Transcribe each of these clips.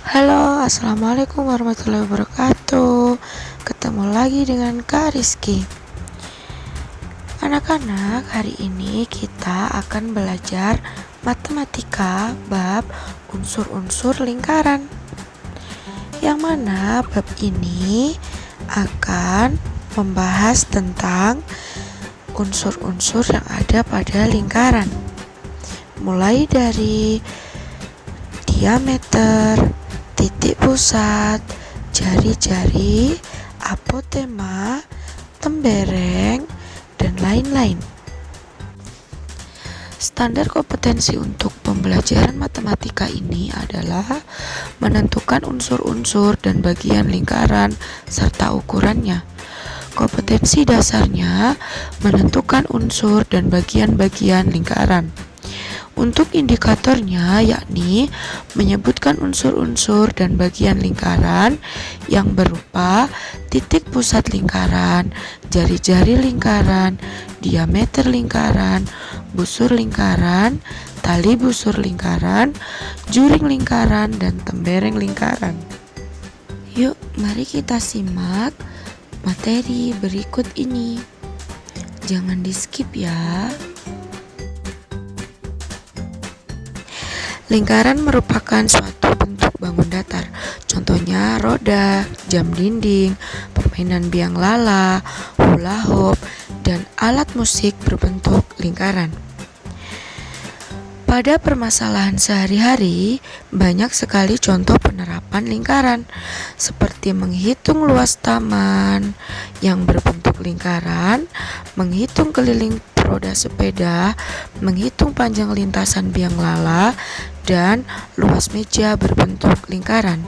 Halo, assalamualaikum warahmatullahi wabarakatuh. Ketemu lagi dengan Kak Rizky. Anak-anak, hari ini kita akan belajar matematika bab unsur-unsur lingkaran. Yang mana bab ini akan membahas tentang unsur-unsur yang ada pada lingkaran. Mulai dari diameter, titik pusat, jari-jari, apotema, tembereng, dan lain-lain. Standar kompetensi untuk pembelajaran matematika ini adalah menentukan unsur-unsur dan bagian lingkaran serta ukurannya. Kompetensi dasarnya menentukan unsur dan bagian-bagian lingkaran. Untuk indikatornya yakni menyebutkan unsur-unsur dan bagian lingkaran yang berupa titik pusat lingkaran, jari-jari lingkaran, diameter lingkaran, busur lingkaran, tali busur lingkaran, juring lingkaran, dan tembereng lingkaran. Yuk, mari kita simak materi berikut ini. Jangan di-skip ya. Lingkaran merupakan suatu bentuk bangun datar. Contohnya roda, jam dinding, permainan biang lala, hula hoop, dan alat musik berbentuk lingkaran. Pada permasalahan sehari-hari, banyak sekali contoh penerapan lingkaran, seperti menghitung luas taman yang berbentuk lingkaran, menghitung keliling roda sepeda, menghitung panjang lintasan biang lala, dan luas meja berbentuk lingkaran.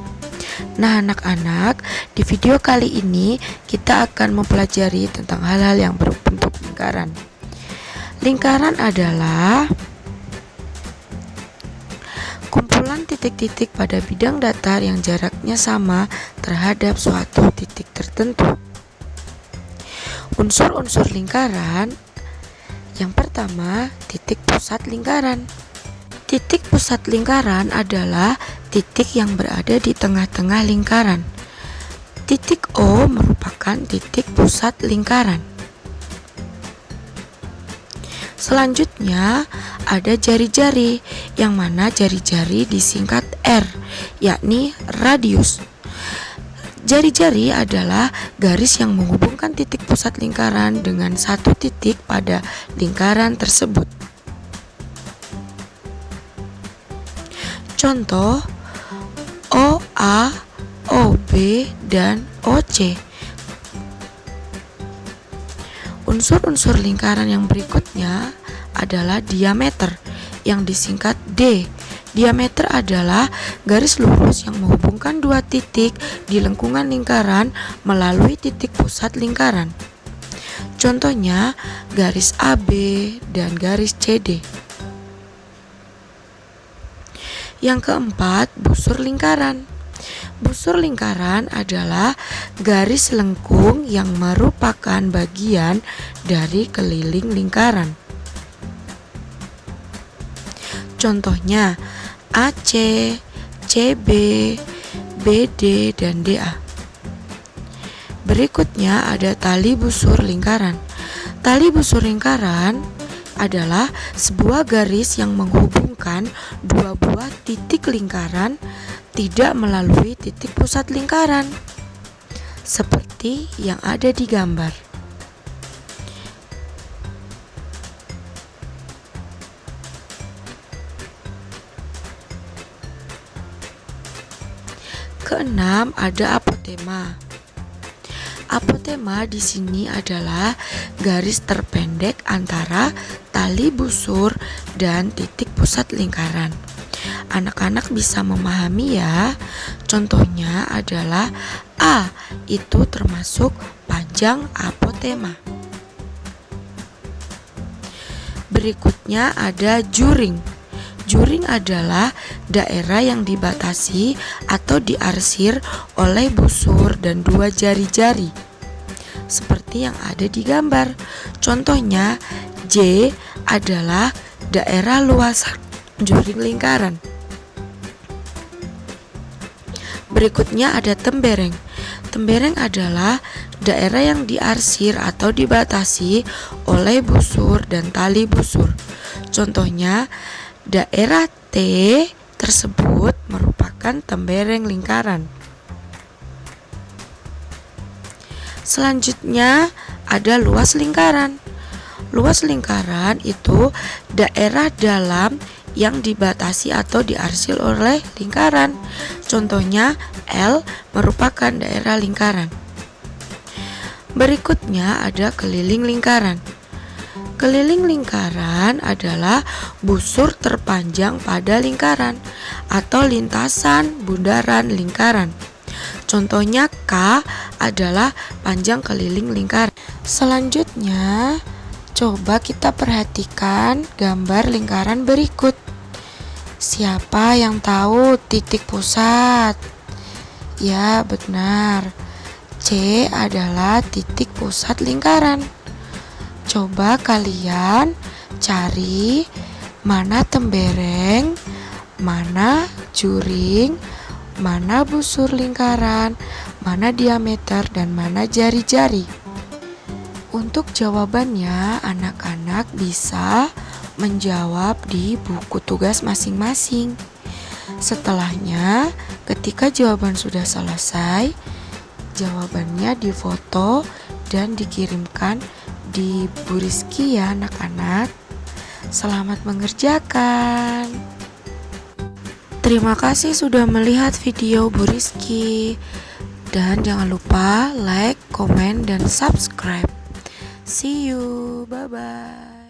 Nah, anak-anak, di video kali ini kita akan mempelajari tentang hal-hal yang berbentuk lingkaran. Lingkaran adalah kumpulan titik-titik pada bidang datar yang jaraknya sama terhadap suatu titik tertentu. Unsur-unsur lingkaran. Yang pertama, titik pusat lingkaran. Titik pusat lingkaran adalah titik yang berada di tengah-tengah lingkaran. Titik O merupakan titik pusat lingkaran. Selanjutnya, ada jari-jari, yang mana jari-jari disingkat R, yakni radius. Jari-jari adalah garis yang menghubungkan titik pusat lingkaran dengan satu titik pada lingkaran tersebut. Contoh OA, OB, dan OC. Unsur-unsur lingkaran yang berikutnya adalah diameter yang disingkat D. Diameter adalah garis lurus yang menghubungkan dua titik di lengkungan lingkaran melalui titik pusat lingkaran. Contohnya garis AB dan garis CD. Yang keempat, busur lingkaran. Busur lingkaran adalah garis lengkung yang merupakan bagian dari keliling lingkaran. Contohnya AC, CB, BD, dan DA. Berikutnya ada tali busur lingkaran. Tali busur lingkaran adalah sebuah garis yang menghubungkan dua buah titik lingkaran tidak melalui titik pusat lingkaran, seperti yang ada di gambar. Keenam, ada apotema. Apotema di sini adalah garis terpendek antara tali busur dan titik pusat lingkaran. Anak-anak bisa memahami ya. Contohnya adalah A, itu termasuk panjang apotema. Berikutnya ada juring. Juring adalah daerah yang dibatasi atau diarsir oleh busur dan dua jari-jari, seperti yang ada di gambar. Contohnya, J adalah daerah luas juring lingkaran. Berikutnya ada tembereng. Tembereng adalah daerah yang diarsir atau dibatasi oleh busur dan tali busur. Contohnya, daerah T tersebut merupakan tembereng lingkaran. Selanjutnya ada luas lingkaran. Luas lingkaran itu daerah dalam yang dibatasi atau diarsir oleh lingkaran. Contohnya, L merupakan daerah lingkaran. Berikutnya ada keliling lingkaran. Keliling lingkaran adalah busur terpanjang pada lingkaran atau lintasan bundaran lingkaran. Contohnya, K adalah panjang keliling lingkaran. Selanjutnya, coba kita perhatikan gambar lingkaran berikut. Siapa yang tahu titik pusat? Ya, benar. C adalah titik pusat lingkaran. Coba kalian cari mana tembereng, mana juring, mana busur lingkaran, mana diameter, dan mana jari-jari. Untuk jawabannya, anak-anak bisa menjawab di buku tugas masing-masing. Setelahnya, ketika jawaban sudah selesai, jawabannya difoto dan dikirimkan di Bu Rizky ya anak-anak. Selamat mengerjakan. Terima kasih sudah melihat video Bu Rizky. Dan jangan lupa like, komen, dan subscribe. See you, bye-bye.